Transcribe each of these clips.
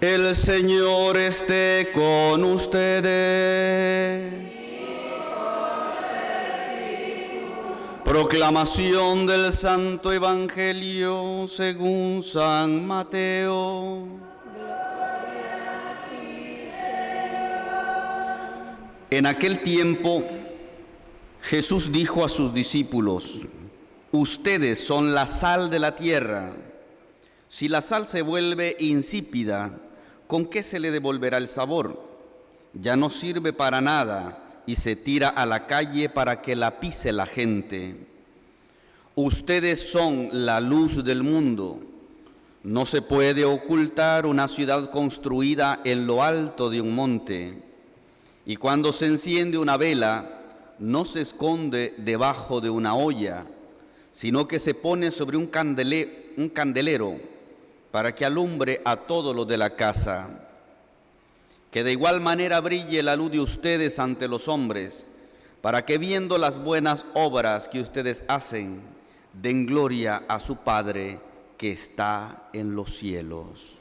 El Señor esté con ustedes. Proclamación del Santo Evangelio según San Mateo. En aquel tiempo, Jesús dijo a sus discípulos: ustedes son la sal de la tierra. Si la sal se vuelve insípida, ¿con qué se le devolverá el sabor? Ya no sirve para nada y se tira a la calle para que la pise la gente. Ustedes son la luz del mundo. No se puede ocultar una ciudad construida en lo alto de un monte. Y cuando se enciende una vela, no se esconde debajo de una olla, sino que se pone sobre un candelero para que alumbre a todos los de la casa. Que de igual manera brille la luz de ustedes ante los hombres, para que viendo las buenas obras que ustedes hacen, den gloria a su Padre que está en los cielos.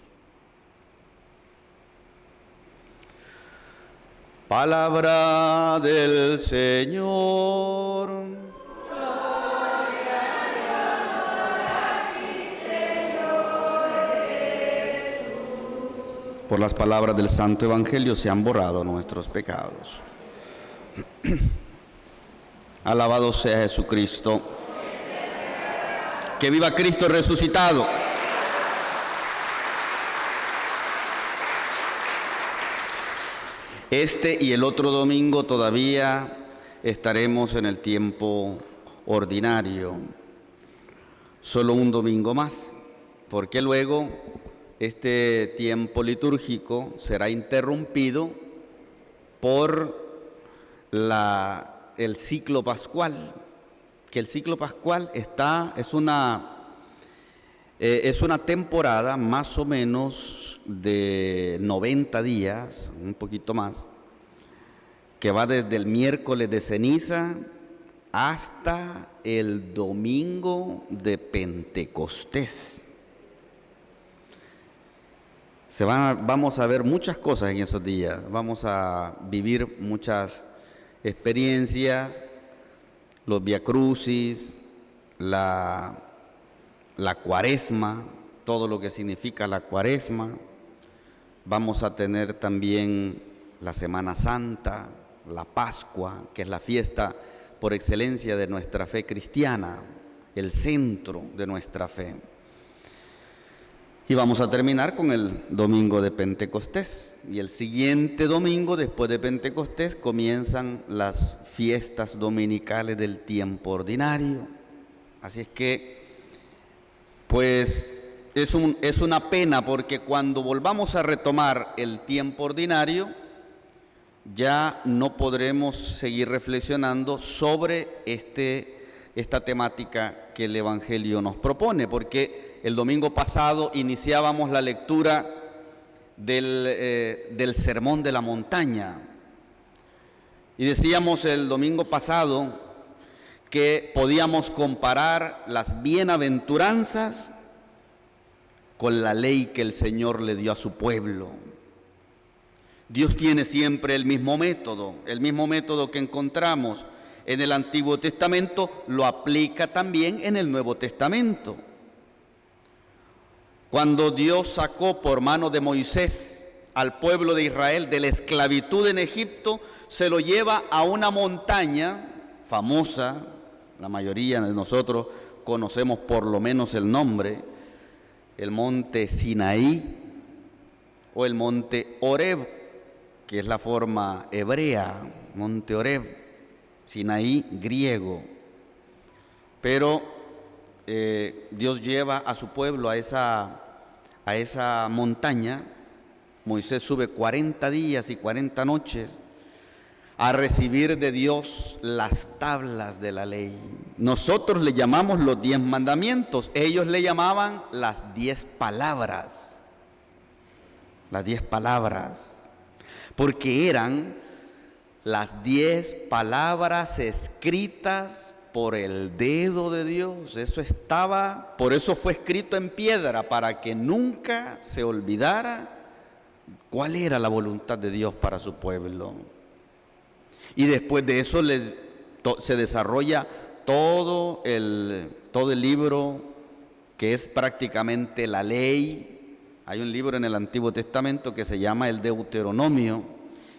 Palabra del Señor. Por las palabras del Santo Evangelio se han borrado nuestros pecados. Alabado sea Jesucristo. Que viva Cristo resucitado. Este y el otro domingo todavía estaremos en el tiempo ordinario. Solo un domingo más, porque luego este tiempo litúrgico será interrumpido por el ciclo pascual, que el ciclo pascual es una temporada más o menos de 90 días, un poquito más, que va desde el miércoles de ceniza hasta el domingo de Pentecostés. Vamos a ver muchas cosas en esos días, vamos a vivir muchas experiencias, los viacrucis, la cuaresma, todo lo que significa la cuaresma. Vamos a tener también la Semana Santa, la Pascua, que es la fiesta por excelencia de nuestra fe cristiana, el centro de nuestra fe. Y vamos a terminar con el domingo de Pentecostés. Y el siguiente domingo, después de Pentecostés, comienzan las fiestas dominicales del tiempo ordinario. Así es que, pues, es una pena porque cuando volvamos a retomar el tiempo ordinario, ya no podremos seguir reflexionando sobre esta temática que el Evangelio nos propone, porque el domingo pasado iniciábamos la lectura del Sermón de la Montaña. Y decíamos el domingo pasado que podíamos comparar las bienaventuranzas con la ley que el Señor le dio a su pueblo. Dios tiene siempre el mismo método que encontramos en el Antiguo Testamento, lo aplica también en el Nuevo Testamento. Cuando Dios sacó por mano de Moisés al pueblo de Israel de la esclavitud en Egipto, se lo lleva a una montaña famosa, la mayoría de nosotros conocemos por lo menos el nombre, el monte Sinaí o el monte Horeb, que es la forma hebrea, monte Horeb, Sinaí griego. Pero Dios lleva a su pueblo a esa montaña. Moisés sube 40 días y 40 noches a recibir de Dios las tablas de la ley. Nosotros le llamamos los 10 mandamientos, ellos le llamaban las 10 palabras. Las 10 palabras, porque eran las 10 palabras escritas por el dedo de Dios. Por eso fue escrito en piedra, para que nunca se olvidara cuál era la voluntad de Dios para su pueblo. Y después de eso se desarrolla todo el libro que es prácticamente la ley. Hay un libro en el Antiguo Testamento que se llama el Deuteronomio,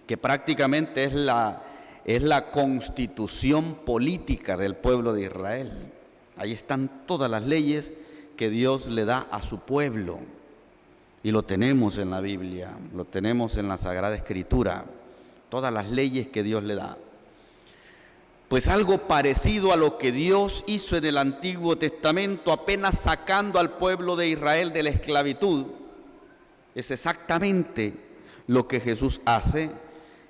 que prácticamente es la constitución política del pueblo de Israel. Ahí están todas las leyes que Dios le da a su pueblo. Y lo tenemos en la Biblia, lo tenemos en la Sagrada Escritura, todas las leyes que Dios le da. Pues algo parecido a lo que Dios hizo en el Antiguo Testamento, apenas sacando al pueblo de Israel de la esclavitud, es exactamente lo que Jesús hace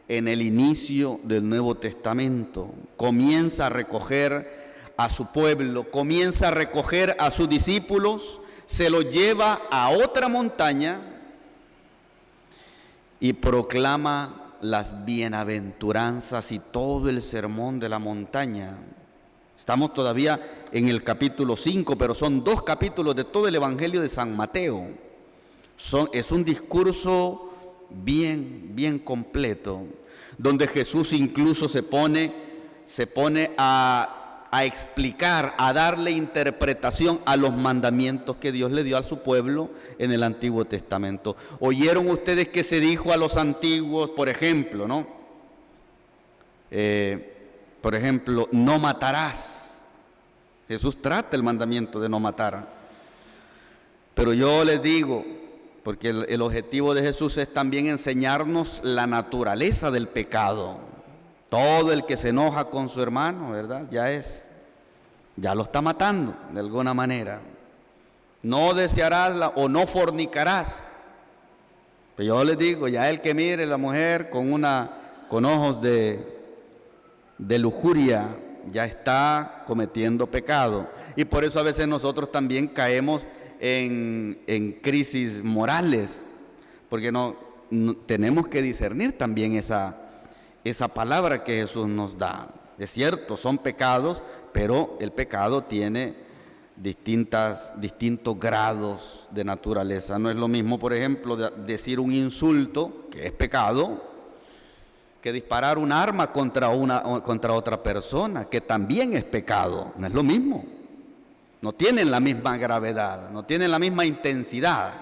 en el inicio del Nuevo Testamento. Comienza a recoger a su pueblo, comienza a recoger a sus discípulos, se los lleva a otra montaña y proclama las bienaventuranzas y todo el sermón de la montaña. Estamos todavía en el capítulo 5, pero son 2 capítulos de todo el Evangelio de San Mateo. Es un discurso bien completo, donde Jesús incluso se pone a explicar, a darle interpretación a los mandamientos que Dios le dio a su pueblo en el Antiguo Testamento. ¿Oyeron ustedes que se dijo a los antiguos, por ejemplo, ¿no? Por ejemplo, no matarás. Jesús trata el mandamiento de no matar. Pero yo les digo, porque el objetivo de Jesús es también enseñarnos la naturaleza del pecado. Todo el que se enoja con su hermano, ¿verdad? Ya lo está matando de alguna manera. No desearás o no fornicarás. Pero yo les digo, ya el que mire a la mujer con ojos de lujuria, ya está cometiendo pecado. Y por eso a veces nosotros también caemos en crisis morales, porque no tenemos que discernir también esa palabra que Jesús nos da. Es cierto, son pecados, pero el pecado tiene distintos grados de naturaleza. No es lo mismo, por ejemplo, decir un insulto, que es pecado, que disparar un arma contra otra persona, que también es pecado. No es lo mismo. No tienen la misma gravedad, no tienen la misma intensidad.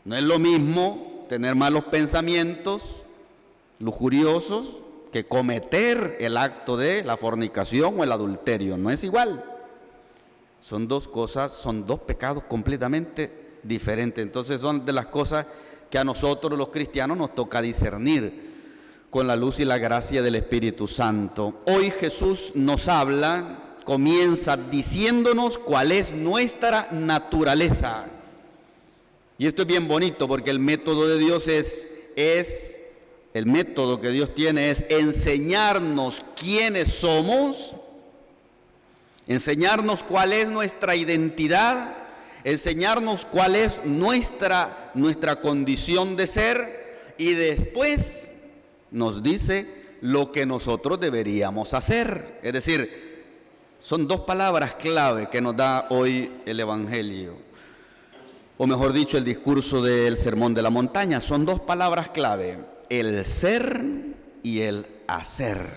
No es lo mismo tener malos pensamientos lujuriosos que cometer el acto de la fornicación o el adulterio. No es igual. Son 2 cosas, son 2 pecados completamente diferentes. Entonces son de las cosas que a nosotros los cristianos nos toca discernir con la luz y la gracia del Espíritu Santo. Hoy Jesús nos habla, comienza diciéndonos cuál es nuestra naturaleza. Y esto es bien bonito porque el método de Dios el método que Dios tiene es enseñarnos quiénes somos, enseñarnos cuál es nuestra identidad, enseñarnos cuál es nuestra condición de ser, y después nos dice lo que nosotros deberíamos hacer. Es decir, son 2 palabras clave que nos da hoy el Evangelio, o mejor dicho, el discurso del Sermón de la Montaña. Son 2 palabras clave: el ser y el hacer.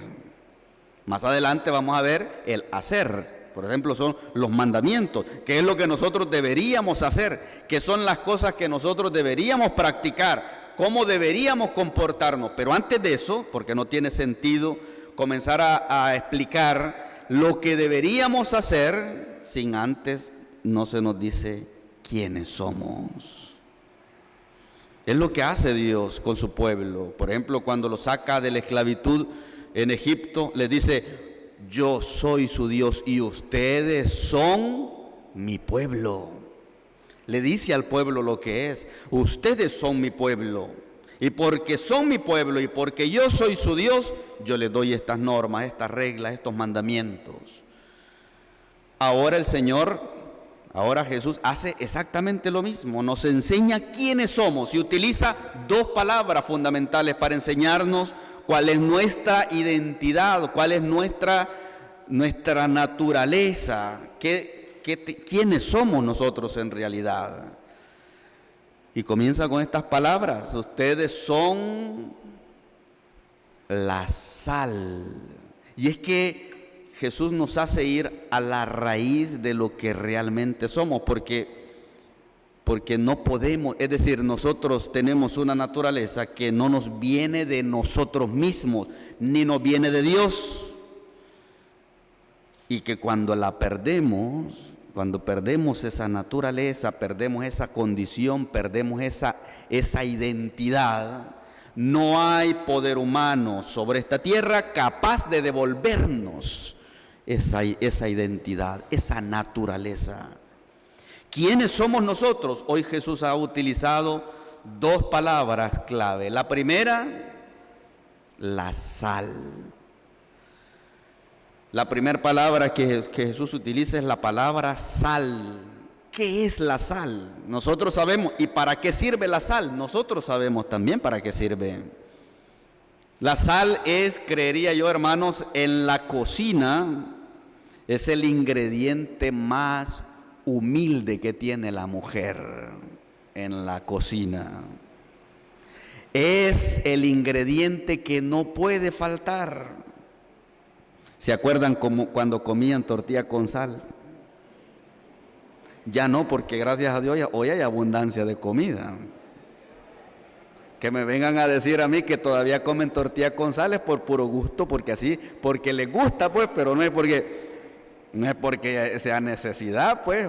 Más adelante vamos a ver el hacer. Por ejemplo, son los mandamientos, que es lo que nosotros deberíamos hacer, que son las cosas que nosotros deberíamos practicar, cómo deberíamos comportarnos. Pero antes de eso, porque no tiene sentido comenzar a explicar lo que deberíamos hacer sin antes no se nos dice quiénes somos. Es lo que hace Dios con su pueblo. Por ejemplo, cuando lo saca de la esclavitud en Egipto, les dice: yo soy su Dios y ustedes son mi pueblo. Le dice al pueblo lo que es: ustedes son mi pueblo. Y porque son mi pueblo y porque yo soy su Dios, yo les doy estas normas, estas reglas, estos mandamientos. Ahora Jesús hace exactamente lo mismo, nos enseña quiénes somos y utiliza 2 palabras fundamentales para enseñarnos cuál es nuestra identidad, cuál es nuestra naturaleza, quiénes somos nosotros en realidad. Y comienza con estas palabras: ustedes son la sal. Y es que Jesús nos hace ir a la raíz de lo que realmente somos, porque no podemos, es decir, nosotros tenemos una naturaleza que no nos viene de nosotros mismos, ni nos viene de Dios. Y que cuando la perdemos, cuando perdemos esa naturaleza, perdemos esa condición, perdemos esa identidad, no hay poder humano sobre esta tierra capaz de devolvernos esa identidad, esa naturaleza. ¿Quiénes somos nosotros? Hoy Jesús ha utilizado dos palabras clave. La primera, la sal. La primera palabra que Jesús utiliza es la palabra sal. ¿Qué es la sal? Nosotros sabemos. ¿Y para qué sirve la sal? Nosotros sabemos también para qué sirve. La sal es, creería yo, hermanos, en la cocina, es el ingrediente más humilde que tiene la mujer en la cocina. Es el ingrediente que no puede faltar. ¿Se acuerdan cuando comían tortilla con sal? Ya no, porque gracias a Dios hoy hay abundancia de comida. Que me vengan a decir a mí que todavía comen tortilla con sal es por puro gusto, porque les gusta, pues, pero no es porque sea necesidad, pues.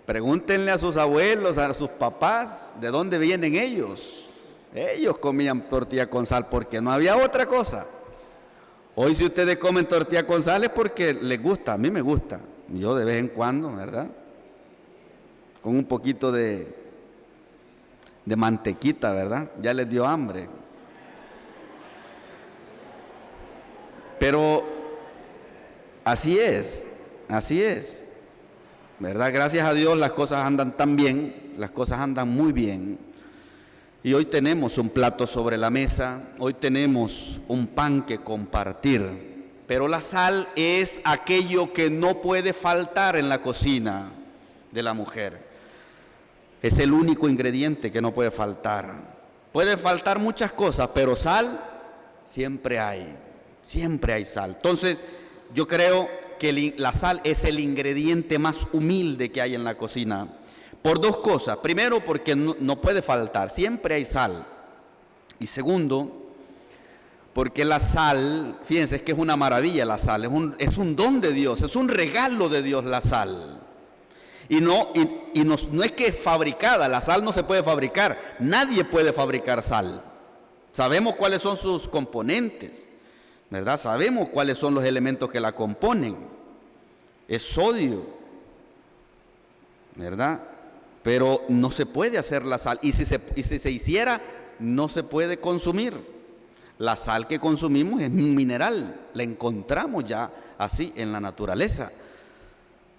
Pregúntenle a sus abuelos, a sus papás, ¿de dónde vienen ellos? Ellos comían tortilla con sal porque no había otra cosa. Hoy si ustedes comen tortilla con sal es porque les gusta, a mí me gusta. Yo de vez en cuando, ¿verdad? Con un poquito de mantequita, ¿verdad? Ya les dio hambre. Pero así es, ¿verdad? Gracias a Dios las cosas andan tan bien, las cosas andan muy bien. Y hoy tenemos un plato sobre la mesa, hoy tenemos un pan que compartir. Pero la sal es aquello que no puede faltar en la cocina de la mujer. Es el único ingrediente que no puede faltar. Pueden faltar muchas cosas, pero sal siempre hay sal. Entonces, yo creo que la sal es el ingrediente más humilde que hay en la cocina. Por dos cosas. Primero, porque no puede faltar, siempre hay sal. Y segundo, porque la sal, fíjense, es que es una maravilla la sal, es un don de Dios, es un regalo de Dios la sal. Y no es que es fabricada, la sal no se puede fabricar, nadie puede fabricar sal. Sabemos cuáles son sus componentes, ¿verdad? Sabemos cuáles son los elementos que la componen. Es sodio, ¿verdad? Pero no se puede hacer la sal, y si se hiciera, no se puede consumir. La sal que consumimos es un mineral, la encontramos ya así en la naturaleza.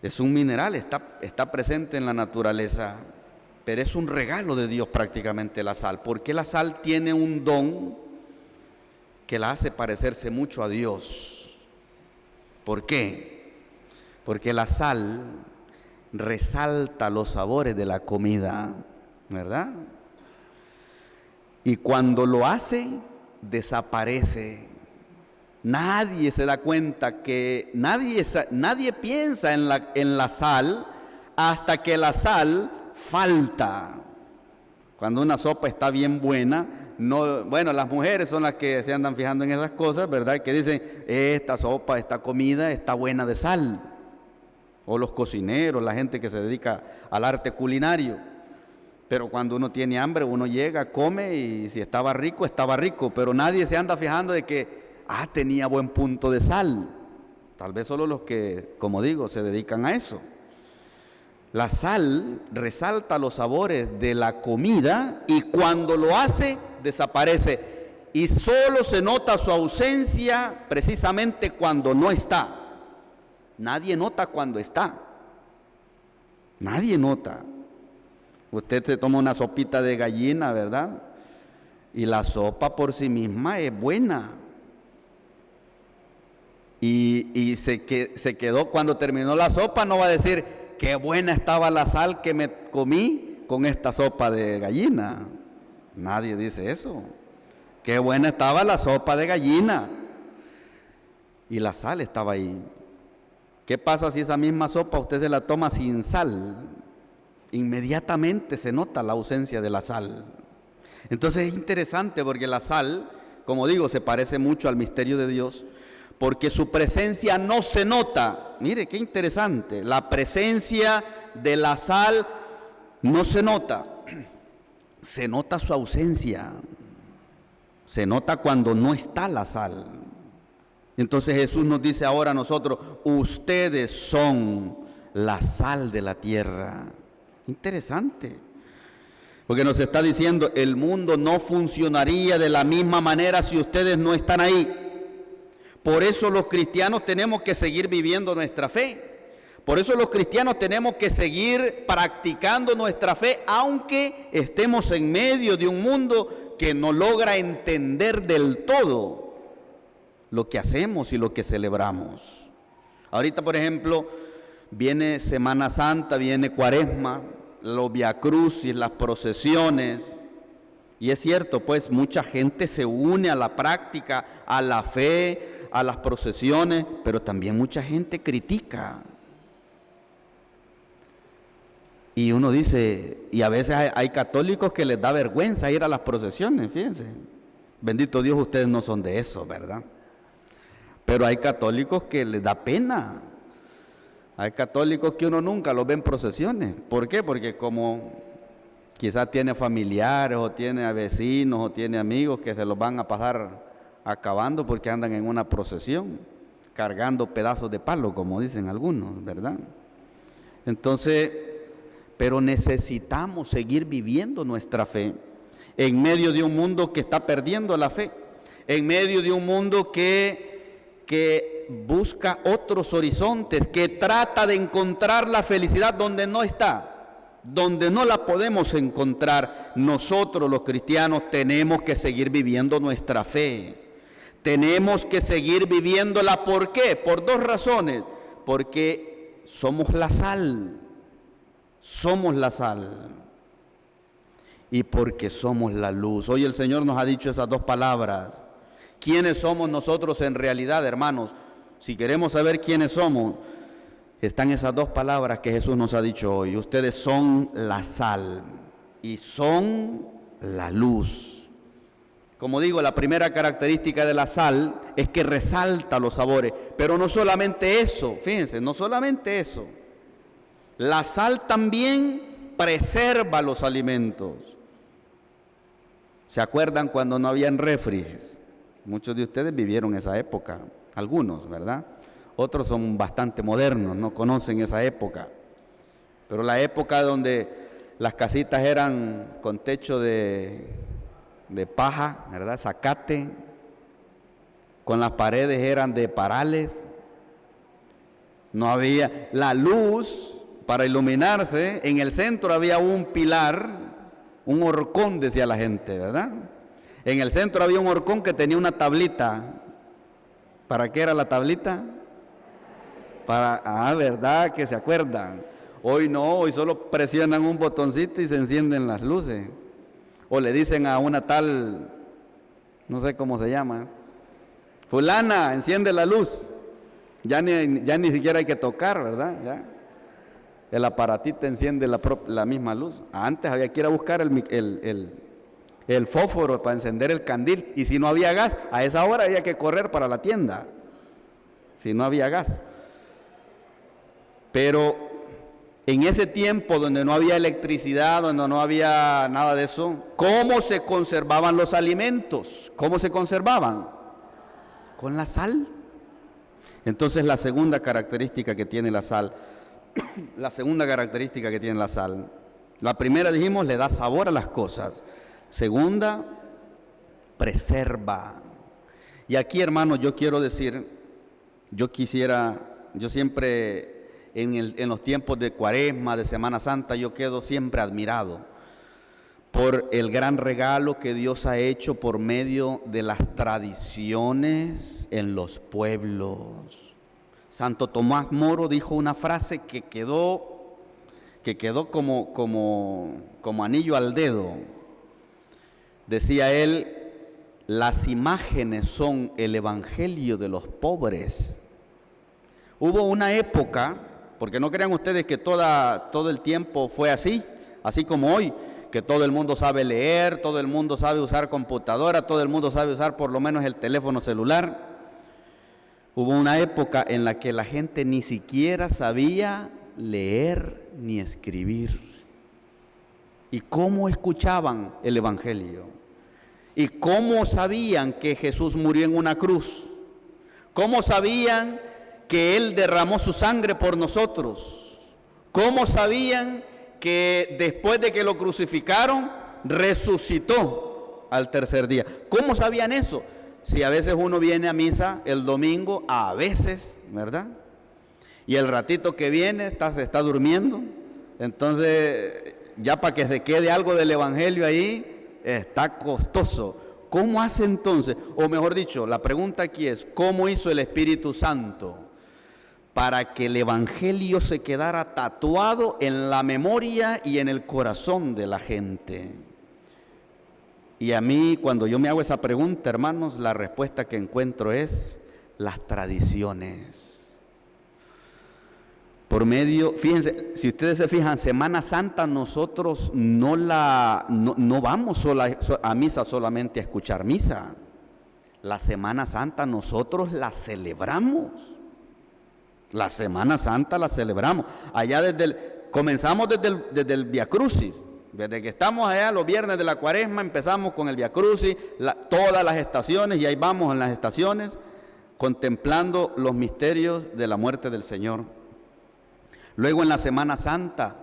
Es un mineral, está presente en la naturaleza, pero es un regalo de Dios prácticamente la sal, porque la sal tiene un don que la hace parecerse mucho a Dios. ¿Por qué? Porque la sal resalta los sabores de la comida, ¿verdad? Y cuando lo hace, desaparece. Nadie se da cuenta que nadie piensa en la sal hasta que la sal falta. Cuando una sopa está bien buena, bueno, las mujeres son las que se andan fijando en esas cosas, ¿verdad? Que dicen, esta sopa, esta comida está buena de sal. O los cocineros, la gente que se dedica al arte culinario. Pero cuando uno tiene hambre, uno llega, come, y si estaba rico, pero nadie se anda fijando de que tenía buen punto de sal. Tal vez solo los que, como digo, se dedican a eso. La sal resalta los sabores de la comida y cuando lo hace, desaparece. Y solo se nota su ausencia precisamente cuando no está. Nadie nota cuando está. Nadie nota. Usted se toma una sopita de gallina, ¿verdad? Y la sopa por sí misma es buena. Y se quedó, cuando terminó la sopa, no va a decir qué buena estaba la sal que me comí con esta sopa de gallina. Nadie dice eso. Qué buena estaba la sopa de gallina. Y la sal estaba ahí. ¿Qué pasa si esa misma sopa usted se la toma sin sal? Inmediatamente se nota la ausencia de la sal. Entonces es interesante porque la sal, como digo, se parece mucho al misterio de Dios, porque su presencia no se nota. Mire, qué interesante. La presencia de la sal no se nota. Se nota su ausencia. Se nota cuando no está la sal. Entonces Jesús nos dice ahora a nosotros, ustedes son la sal de la tierra. Interesante. Porque nos está diciendo, el mundo no funcionaría de la misma manera si ustedes no están ahí. Por eso los cristianos tenemos que seguir viviendo nuestra fe. Por eso los cristianos tenemos que seguir practicando nuestra fe, aunque estemos en medio de un mundo que no logra entender del todo lo que hacemos y lo que celebramos. Ahorita, por ejemplo, viene Semana Santa, viene Cuaresma, los viacrucis, las procesiones. Y es cierto, pues mucha gente se une a la práctica, a la fe, a las procesiones, pero también mucha gente critica. Y uno dice, y a veces hay católicos que les da vergüenza ir a las procesiones, fíjense. Bendito Dios, ustedes no son de eso, ¿verdad? Pero hay católicos que les da pena. Hay católicos que uno nunca los ve en procesiones. ¿Por qué? Porque como quizás tiene familiares o tiene vecinos o tiene amigos que se los van a pasar acabando porque andan en una procesión, cargando pedazos de palo, como dicen algunos, ¿verdad? Entonces, pero necesitamos seguir viviendo nuestra fe en medio de un mundo que está perdiendo la fe, en medio de un mundo que busca otros horizontes, que trata de encontrar la felicidad donde no está, donde no la podemos encontrar. Nosotros los cristianos tenemos que seguir viviendo nuestra fe. Tenemos que seguir viviéndola. ¿Por qué? Por dos razones. Porque somos la sal. Somos la sal. Y porque somos la luz. Hoy el Señor nos ha dicho esas dos palabras. ¿Quiénes somos nosotros en realidad, hermanos? Si queremos saber quiénes somos, están esas dos palabras que Jesús nos ha dicho hoy. Ustedes son la sal y son la luz. Como digo, la primera característica de la sal es que resalta los sabores. Pero no solamente eso, fíjense, no solamente eso. La sal también preserva los alimentos. ¿Se acuerdan cuando no habían refris? Muchos de ustedes vivieron esa época, algunos, ¿verdad? Otros son bastante modernos, no conocen esa época. Pero la época donde las casitas eran con techo de paja, ¿verdad? Zacate, con las paredes eran de parales, no había la luz para iluminarse. En el centro había un pilar, un horcón, decía la gente, ¿verdad? En el centro había un horcón que tenía una tablita. ¿Para qué era la tablita? ¿Verdad que se acuerdan? Hoy no, hoy solo presionan un botoncito y se encienden las luces. O le dicen a una tal, no sé cómo se llama, fulana, enciende la luz. Ya ni siquiera hay que tocar, ¿verdad? Ya. El aparatito enciende la misma luz. Antes había que ir a buscar el fósforo para encender el candil, y si no había gas, a esa hora había que correr para la tienda, si no había gas. Pero en ese tiempo donde no había electricidad, donde no había nada de eso, ¿cómo se conservaban los alimentos? ¿Cómo se conservaban? Con la sal. Entonces la segunda característica que tiene la sal, la primera dijimos, le da sabor a las cosas. Segunda, preserva. Y aquí, hermanos, yo quiero decir, yo siempre en los tiempos de Cuaresma, de Semana Santa, yo quedo siempre admirado por el gran regalo que Dios ha hecho por medio de las tradiciones en los pueblos. Santo Tomás Moro dijo una frase que quedó que quedó como anillo al dedo. Decía él, las imágenes son el evangelio de los pobres. Hubo una época, porque no crean ustedes que todo el tiempo fue así como hoy, que todo el mundo sabe leer, todo el mundo sabe usar computadora, todo el mundo sabe usar por lo menos el teléfono celular. Hubo una época en la que la gente ni siquiera sabía leer ni escribir. ¿Y cómo escuchaban el evangelio? ¿Y cómo sabían que Jesús murió en una cruz? ¿Cómo sabían que Él derramó su sangre por nosotros? ¿Cómo sabían que después de que lo crucificaron, resucitó al tercer día? ¿Cómo sabían eso? Si a veces uno viene a misa el domingo, a veces, ¿verdad? Y el ratito que viene está durmiendo. Entonces, ya para que se quede algo del evangelio ahí, está costoso. ¿Cómo hace entonces? O mejor dicho, la pregunta aquí es, ¿cómo hizo el Espíritu Santo para que el evangelio se quedara tatuado en la memoria y en el corazón de la gente? Y a mí, cuando yo me hago esa pregunta, hermanos, la respuesta que encuentro es las tradiciones. Por medio, fíjense, si ustedes se fijan, Semana Santa nosotros no vamos a misa solamente a escuchar misa. La Semana Santa nosotros la celebramos. La Semana Santa la celebramos. Allá comenzamos desde el Via Crucis. Desde que estamos allá los viernes de la Cuaresma empezamos con el Via Crucis, todas las estaciones, y ahí vamos en las estaciones contemplando los misterios de la muerte del Señor. Luego en la Semana Santa,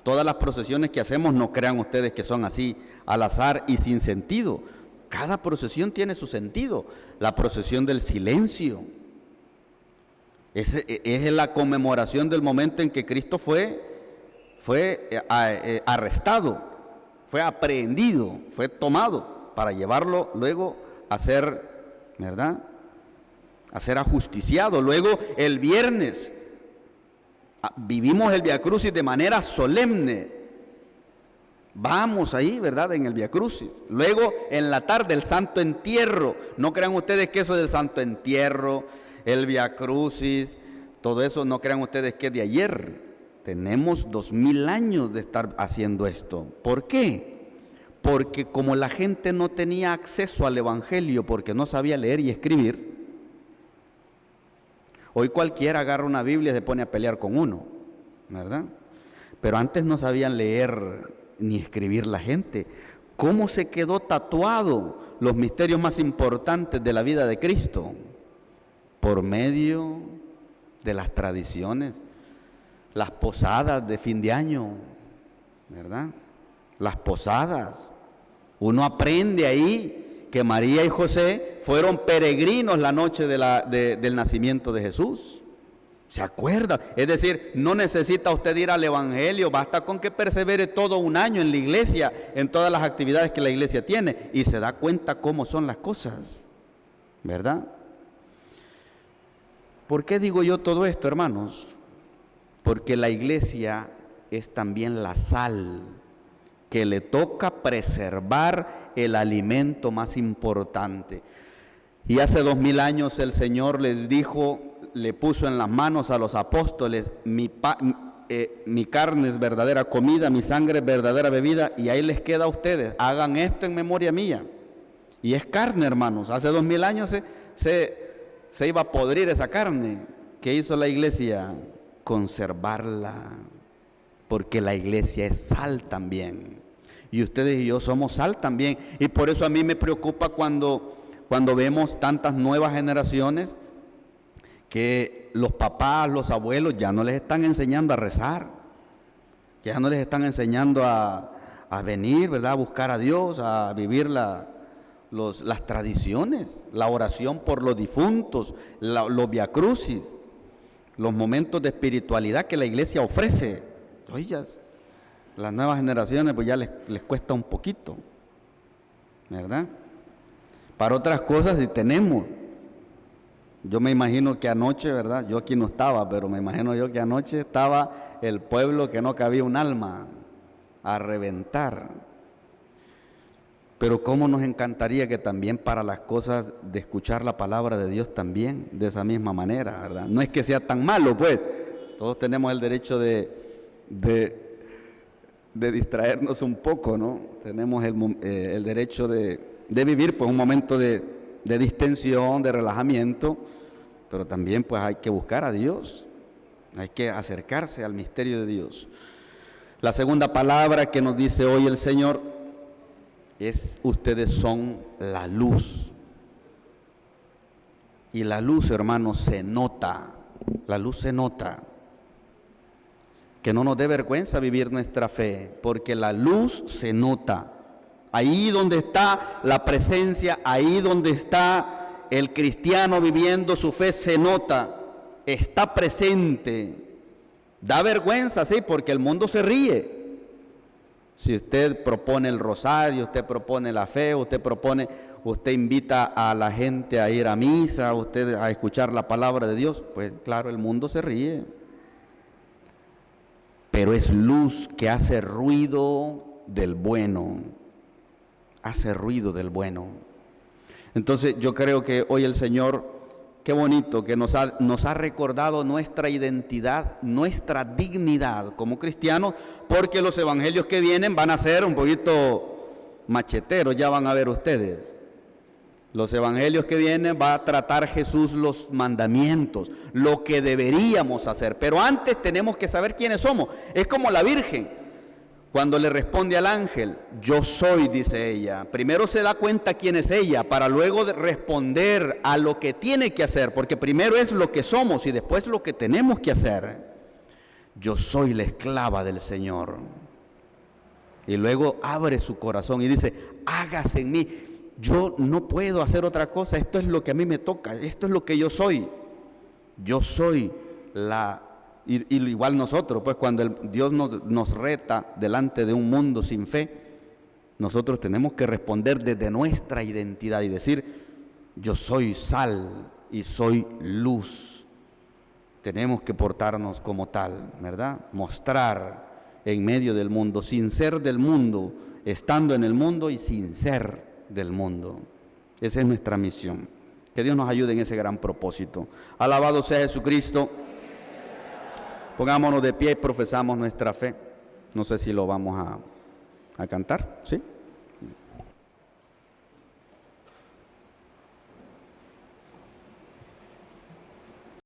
todas las procesiones que hacemos, no crean ustedes que son así al azar y sin sentido. Cada procesión tiene su sentido. La procesión del silencio es la conmemoración del momento en que Cristo fue arrestado, fue aprehendido, fue tomado para llevarlo luego a ser, ¿verdad?, a ser ajusticiado. Luego el viernes vivimos el Via Crucis de manera solemne. Vamos ahí, ¿verdad?, en el Via Crucis. Luego en la tarde el Santo Entierro. No crean ustedes que eso del Santo Entierro, el Via Crucis, todo eso, no crean ustedes que es de ayer. Tenemos 2000 años de estar haciendo esto. ¿Por qué? Porque como la gente no tenía acceso al evangelio porque no sabía leer y escribir, hoy cualquiera agarra una Biblia y se pone a pelear con uno, ¿verdad? Pero antes no sabían leer ni escribir la gente. ¿Cómo se quedó tatuado los misterios más importantes de la vida de Cristo? Por medio de las tradiciones. Las posadas de fin de año, ¿verdad? Las posadas. Uno aprende ahí que María y José fueron peregrinos la noche del nacimiento de Jesús. ¿Se acuerda? Es decir, no necesita usted ir al evangelio, basta con que persevere todo un año en la iglesia, en todas las actividades que la iglesia tiene, y se da cuenta cómo son las cosas, ¿verdad? ¿Por qué digo yo todo esto, hermanos? Porque la iglesia es también la sal, que le toca preservar el alimento más importante. Y hace 2000 años el Señor les dijo, le puso en las manos a los apóstoles, mi carne es verdadera comida, mi sangre es verdadera bebida, y ahí les queda a ustedes, hagan esto en memoria mía. Y es carne, hermanos. Hace 2000 años se iba a podrir esa carne. ¿Qué hizo la iglesia? Conservarla, porque la iglesia es sal también, y ustedes y yo somos sal también, y por eso a mí me preocupa cuando vemos tantas nuevas generaciones que los papás, los abuelos ya no les están enseñando a rezar, ya no les están enseñando a venir, ¿verdad?, a buscar a Dios, a vivir las tradiciones, la oración por los difuntos, los Via Crucis, los momentos de espiritualidad que la iglesia ofrece. Oye, las nuevas generaciones pues ya les cuesta un poquito, ¿verdad? Para otras cosas sí tenemos, Yo me imagino que anoche, ¿verdad? Yo aquí no estaba, pero me imagino yo que anoche estaba el pueblo que no cabía un alma a reventar. Pero cómo nos encantaría que también para las cosas de escuchar la palabra de Dios también, de esa misma manera, ¿verdad? No es que sea tan malo, pues, todos tenemos el derecho de distraernos un poco, ¿no? Tenemos el derecho de vivir pues un momento de distensión, de relajamiento, pero también pues hay que buscar a Dios, hay que acercarse al misterio de Dios. La segunda palabra que nos dice hoy el Señor es: ustedes son la luz. Y la luz, hermanos, se nota, la luz se nota. Que no nos dé vergüenza vivir nuestra fe, porque la luz se nota. Ahí donde está la presencia, ahí donde está el cristiano viviendo su fe, se nota, está presente. Da vergüenza, sí, porque el mundo se ríe. Si usted propone el rosario, usted propone la fe, usted invita a la gente a ir a misa, usted a escuchar la palabra de Dios, pues claro, el mundo se ríe. Pero es luz que hace ruido del bueno, hace ruido del bueno. Entonces yo creo que hoy el Señor, qué bonito que nos ha recordado nuestra identidad, nuestra dignidad como cristianos, porque los evangelios que vienen van a ser un poquito macheteros, ya van a ver ustedes. Los evangelios que vienen va a tratar Jesús los mandamientos, lo que deberíamos hacer. Pero antes tenemos que saber quiénes somos. Es como la Virgen, cuando le responde al ángel, yo soy, dice ella. Primero se da cuenta quién es ella, para luego responder a lo que tiene que hacer, porque primero es lo que somos y después lo que tenemos que hacer. Yo soy la esclava del Señor. Y luego abre su corazón y dice, hágase en mí. Yo no puedo hacer otra cosa, esto es lo que a mí me toca, esto es lo que yo soy. Yo soy y igual nosotros, pues cuando Dios nos reta delante de un mundo sin fe, nosotros tenemos que responder desde nuestra identidad y decir, yo soy sal y soy luz. Tenemos que portarnos como tal, ¿verdad? Mostrar en medio del mundo, sin ser del mundo, estando en el mundo y sin ser del mundo. Esa es nuestra misión. Que Dios nos ayude en ese gran propósito. Alabado sea Jesucristo. Pongámonos de pie y profesamos nuestra fe. No sé si lo vamos a cantar, ¿sí?